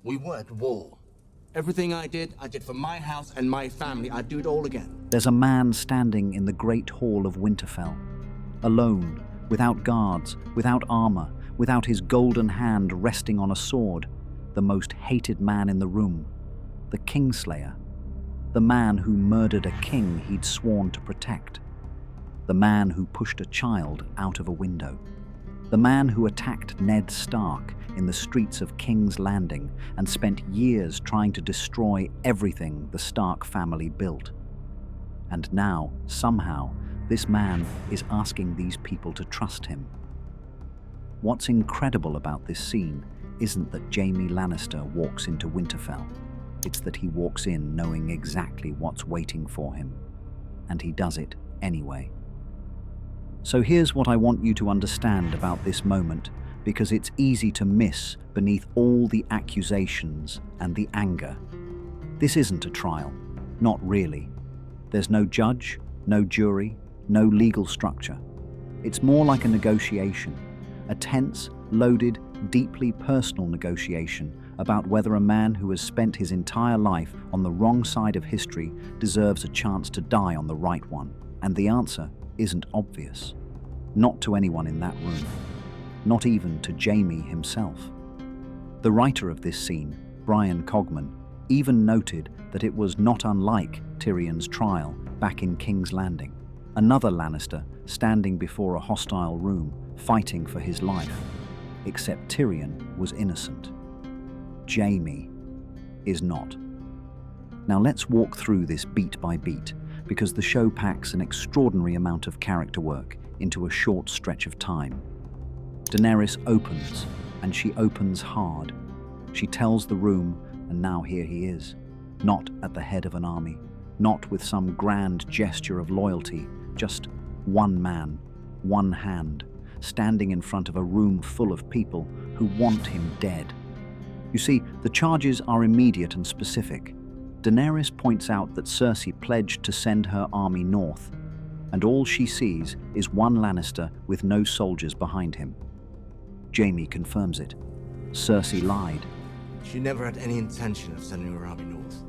We were at war. Everything I did for my house and my family. I'd do it all again. There's a man standing in the Great Hall of Winterfell, alone, without guards, without armor, without his golden hand resting on a sword, the most hated man in the room, the Kingslayer, the man who murdered a king he'd sworn to protect, the man who pushed a child out of a window, the man who attacked Ned Stark in the streets of King's Landing and spent years trying to destroy everything the Stark family built. And now, somehow, this man is asking these people to trust him. What's incredible about this scene isn't that Jaime Lannister walks into Winterfell. It's that he walks in knowing exactly what's waiting for him. And he does it anyway. So here's what I want you to understand about this moment, because it's easy to miss beneath all the accusations and the anger. This isn't a trial. Not really. There's no judge, no jury, no legal structure. It's more like a negotiation, a tense, loaded, deeply personal negotiation about whether a man who has spent his entire life on the wrong side of history deserves a chance to die on the right one. And the answer isn't obvious. Not to anyone in that room. Not even to Jaime himself. The writer of this scene, Brian Cogman, even noted that it was not unlike Tyrion's trial back in King's Landing. Another Lannister standing before a hostile room, fighting for his life. Except Tyrion was innocent. Jaime is not. Now let's walk through this beat by beat, because the show packs an extraordinary amount of character work into a short stretch of time. Daenerys opens, and she opens hard. She tells the room, and now here he is, not at the head of an army, not with some grand gesture of loyalty, just one man, one hand, standing in front of a room full of people who want him dead. You see, the charges are immediate and specific. Daenerys points out that Cersei pledged to send her army north, and all she sees is one Lannister with no soldiers behind him. Jaime confirms it. Cersei lied. She never had any intention of sending her army north.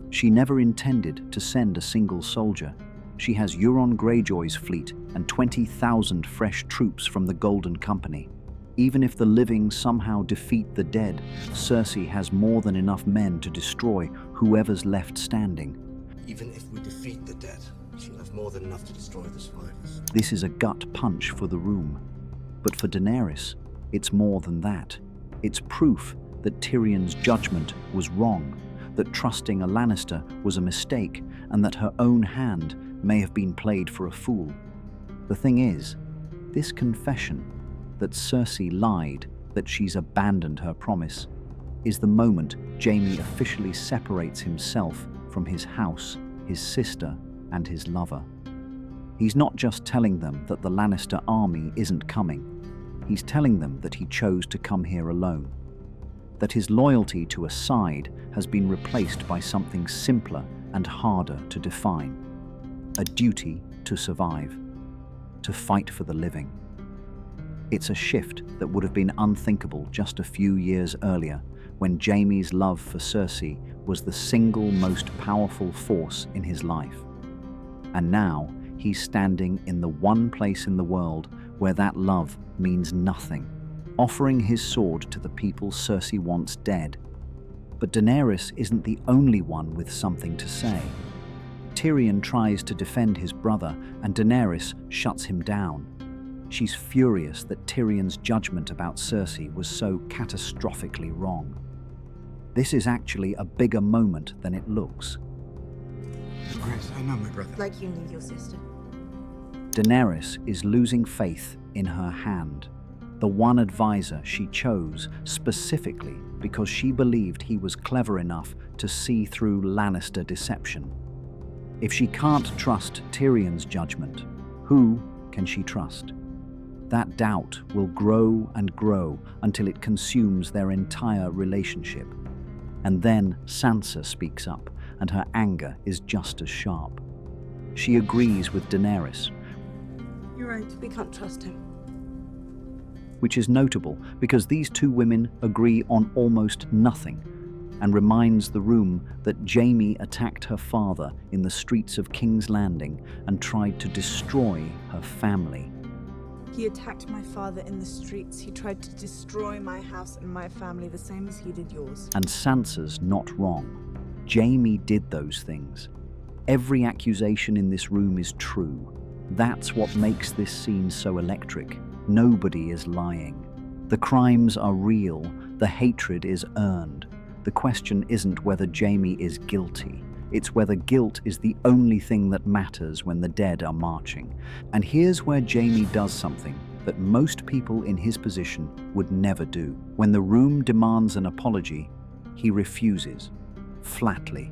She never intended to send a single soldier. She has Euron Greyjoy's fleet and 20,000 fresh troops from the Golden Company. Even if the living somehow defeat the dead, Cersei has more than enough men to destroy whoever's left standing. Even if we defeat the dead, she'll have more than enough to destroy the survivors. This is a gut punch for the room. But for Daenerys, it's more than that. It's proof that Tyrion's judgment was wrong, that trusting a Lannister was a mistake, and that her own hand may have been played for a fool. The thing is, this confession that Cersei lied, that she's abandoned her promise, is the moment Jaime officially separates himself from his house, his sister, and his lover. He's not just telling them that the Lannister army isn't coming. He's telling them that he chose to come here alone. That his loyalty to a side has been replaced by something simpler and harder to define. A duty to survive. To fight for the living. It's a shift that would have been unthinkable just a few years earlier, when Jaime's love for Cersei was the single most powerful force in his life. And now, he's standing in the one place in the world where that love means nothing, offering his sword to the people Cersei wants dead. But Daenerys isn't the only one with something to say. Tyrion tries to defend his brother, and Daenerys shuts him down. She's furious that Tyrion's judgment about Cersei was so catastrophically wrong. This is actually a bigger moment than it looks. Grace, I know my brother. Like you knew your sister. Daenerys is losing faith in her hand, the one advisor she chose specifically because she believed he was clever enough to see through Lannister deception. If she can't trust Tyrion's judgment, who can she trust? That doubt will grow and grow until it consumes their entire relationship. And then Sansa speaks up, and her anger is just as sharp. She agrees with Daenerys. You're right, we can't trust him. which is notable because these two women agree on almost nothing, and reminds the room that Jaime attacked her father in the streets of King's Landing and tried to destroy her family. He attacked my father in the streets. He tried to destroy my house and my family, the same as he did yours. And Sansa's not wrong. Jaime did those things. Every accusation in this room is true. That's what makes this scene so electric. Nobody is lying. The crimes are real. The hatred is earned. The question isn't whether Jaime is guilty. It's whether guilt is the only thing that matters when the dead are marching. And here's where Jaime does something that most people in his position would never do. When the room demands an apology, he refuses, flatly.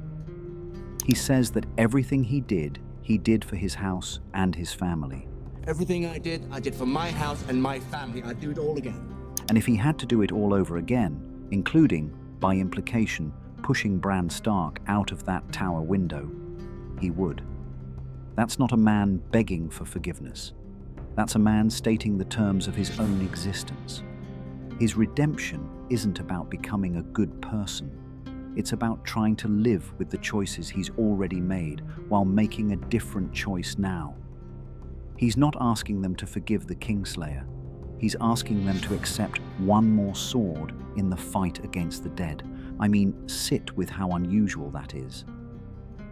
He says that everything he did for his house and his family. Everything I did for my house and my family. I'd do it all again. And if he had to do it all over again, including, by implication, pushing Bran Stark out of that tower window, he would. That's not a man begging for forgiveness. That's a man stating the terms of his own existence. His redemption isn't about becoming a good person. It's about trying to live with the choices he's already made while making a different choice now. He's not asking them to forgive the Kingslayer. He's asking them to accept one more sword in the fight against the dead. I mean, sit with how unusual that is.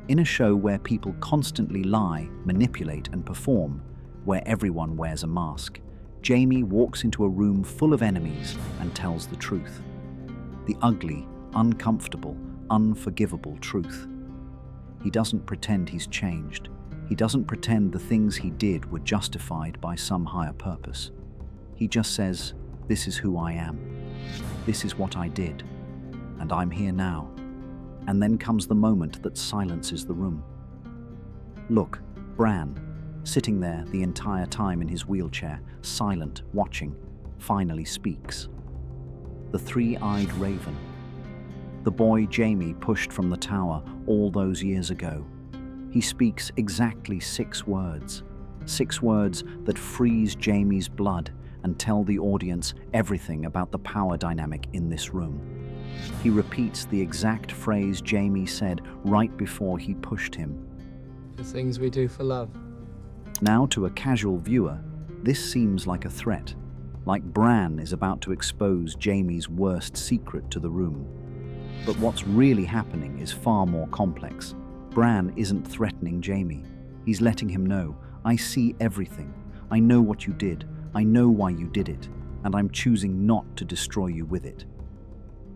In a show where people constantly lie, manipulate, and perform, where everyone wears a mask, Jaime walks into a room full of enemies and tells the truth. The ugly, uncomfortable, unforgivable truth. He doesn't pretend he's changed. He doesn't pretend the things he did were justified by some higher purpose. He just says, "This is who I am. This is what I did. And I'm here now." And then comes the moment that silences the room. Look, Bran, sitting there the entire time in his wheelchair, silent, watching, finally speaks. The three-eyed raven. The boy Jaime pushed from the tower all those years ago. He speaks exactly 6 words. 6 words that freeze Jaime's blood and tell the audience everything about the power dynamic in this room. He repeats the exact phrase Jaime said right before he pushed him. The things we do for love. Now, to a casual viewer, this seems like a threat, like Bran is about to expose Jaime's worst secret to the room. But what's really happening is far more complex. Bran isn't threatening Jaime. He's letting him know, "I see everything. I know what you did. I know why you did it. And I'm choosing not to destroy you with it."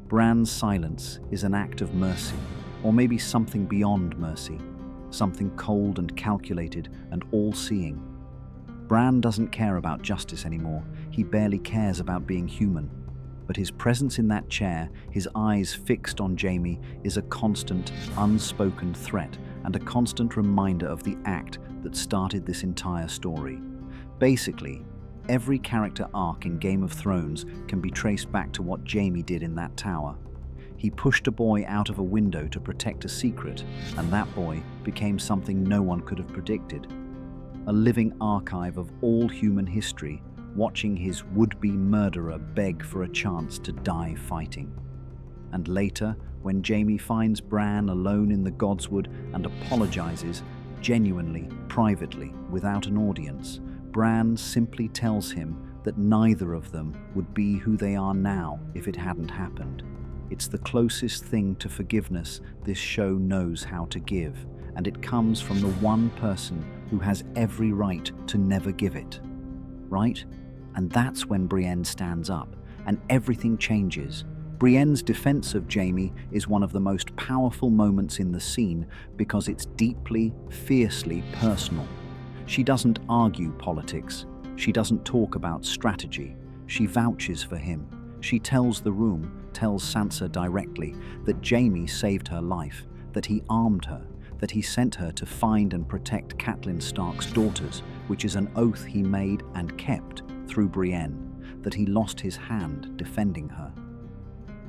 Bran's silence is an act of mercy, or maybe something beyond mercy, something cold and calculated and all-seeing. Bran doesn't care about justice anymore. He barely cares about being human. But his presence in that chair, his eyes fixed on Jaime, is a constant, unspoken threat and a constant reminder of the act that started this entire story. Basically, every character arc in Game of Thrones can be traced back to what Jaime did in that tower. He pushed a boy out of a window to protect a secret, and that boy became something no one could have predicted. A living archive of all human history, watching his would-be murderer beg for a chance to die fighting. And later, when Jaime finds Bran alone in the Godswood and apologizes, genuinely, privately, without an audience, Bran simply tells him that neither of them would be who they are now if it hadn't happened. It's the closest thing to forgiveness this show knows how to give, and it comes from the one person who has every right to never give it. Right? And that's when Brienne stands up, and everything changes. Brienne's defense of Jaime is one of the most powerful moments in the scene because it's deeply, fiercely personal. She doesn't argue politics. She doesn't talk about strategy. She vouches for him. She tells the room, tells Sansa directly, that Jaime saved her life, that he armed her, that he sent her to find and protect Catelyn Stark's daughters, which is an oath he made and kept through Brienne, that he lost his hand defending her.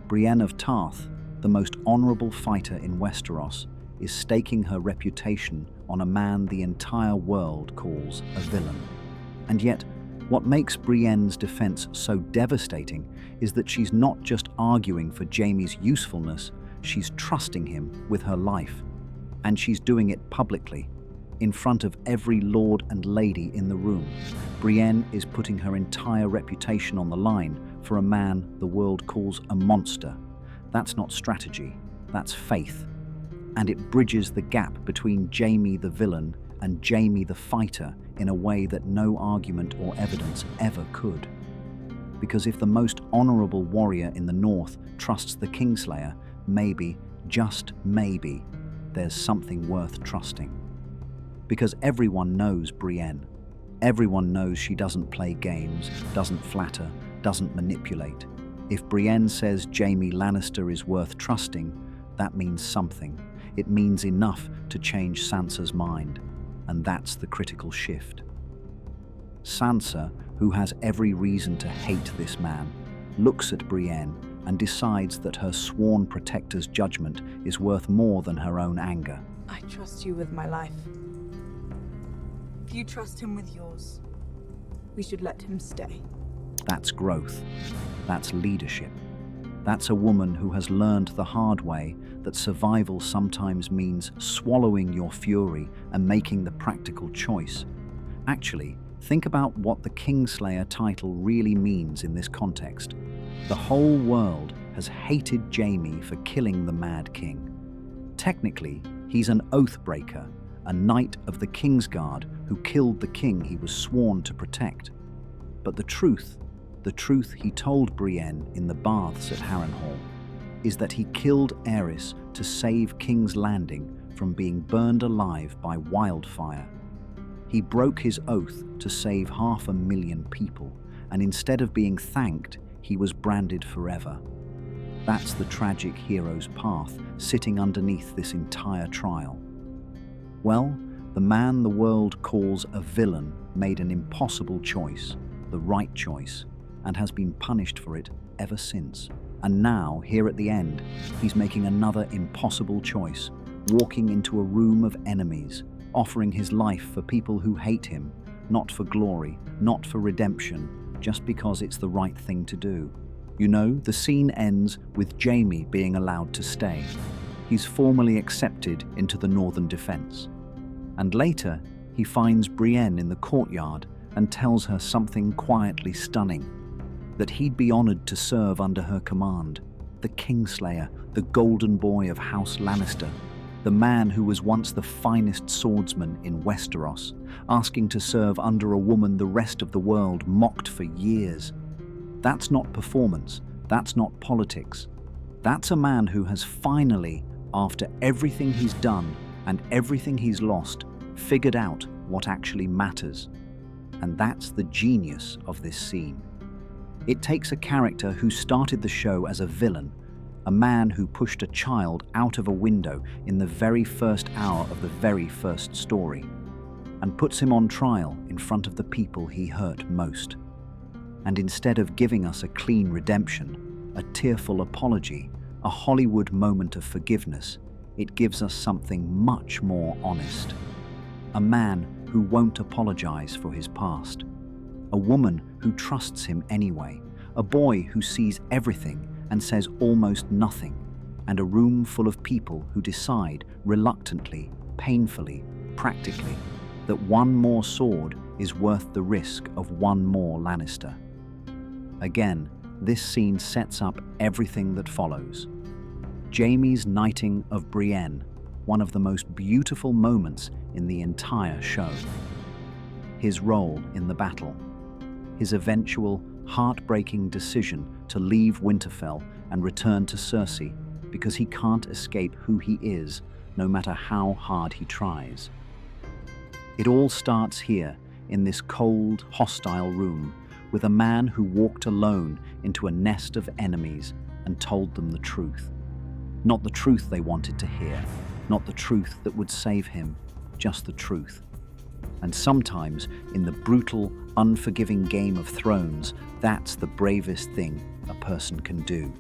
Brienne of Tarth, the most honorable fighter in Westeros, is staking her reputation on a man the entire world calls a villain. And yet, What makes Brienne's defense so devastating is that she's not just arguing for Jaime's usefulness, she's trusting him with her life. And she's doing it publicly, in front of every lord and lady in the room. Brienne is putting her entire reputation on the line for a man the world calls a monster. That's not strategy, that's faith. And it bridges the gap between Jaime the villain and Jaime the fighter in a way that no argument or evidence ever could. Because if the most honorable warrior in the north trusts the Kingslayer, maybe, just maybe, there's something worth trusting. Because everyone knows Brienne. Everyone knows she doesn't play games, doesn't flatter, doesn't manipulate. If Brienne says Jaime Lannister is worth trusting, that means something. It means enough to change Sansa's mind. And that's the critical shift. Sansa, who has every reason to hate this man, looks at Brienne and decides that her sworn protector's judgment is worth more than her own anger. I trust you with my life. If you trust him with yours, we should let him stay. That's growth. That's leadership. That's a woman who has learned the hard way that survival sometimes means swallowing your fury and making the practical choice. Actually, think about what the Kingslayer title really means in this context. The whole world has hated Jaime for killing the Mad King. Technically, he's an oath-breaker, a knight of the Kingsguard who killed the king he was sworn to protect. But the truth he told Brienne in the baths at Harrenhal, is that he killed Aerys to save King's Landing from being burned alive by wildfire. He broke his oath to save 500,000 people, and instead of being thanked, he was branded forever. That's the tragic hero's path sitting underneath this entire trial. Well, the man the world calls a villain made an impossible choice, the right choice, and has been punished for it ever since. And now, here at the end, he's making another impossible choice, walking into a room of enemies, offering his life for people who hate him, not for glory, not for redemption, just because it's the right thing to do. You know, the scene ends with Jaime being allowed to stay. He's formally accepted into the Northern Defense. And later, he finds Brienne in the courtyard and tells her something quietly stunning, that he'd be honored to serve under her command. The Kingslayer, the golden boy of House Lannister, the man who was once the finest swordsman in Westeros, asking to serve under a woman the rest of the world mocked for years. That's not performance, that's not politics. That's a man who has finally, after everything he's done and everything he's lost, figured out what actually matters. And that's the genius of this scene. It takes a character who started the show as a villain, a man who pushed a child out of a window in the very first hour of the very first story, and puts him on trial in front of the people he hurt most. And instead of giving us a clean redemption, a tearful apology, a Hollywood moment of forgiveness, it gives us something much more honest. A man who won't apologize for his past. A woman who trusts him anyway. A boy who sees everything and says almost nothing. And a room full of people who decide reluctantly, painfully, practically, that one more sword is worth the risk of one more Lannister. Again, this scene sets up everything that follows. Jaime's knighting of Brienne, one of the most beautiful moments in the entire show. His role in the battle. His eventual, heartbreaking decision to leave Winterfell and return to Cersei because he can't escape who he is, no matter how hard he tries. It all starts here, in this cold, hostile room, with a man who walked alone into a nest of enemies and told them the truth. Not the truth they wanted to hear, not the truth that would save him, just the truth. And sometimes, in the brutal, unforgiving Game of Thrones, that's the bravest thing a person can do.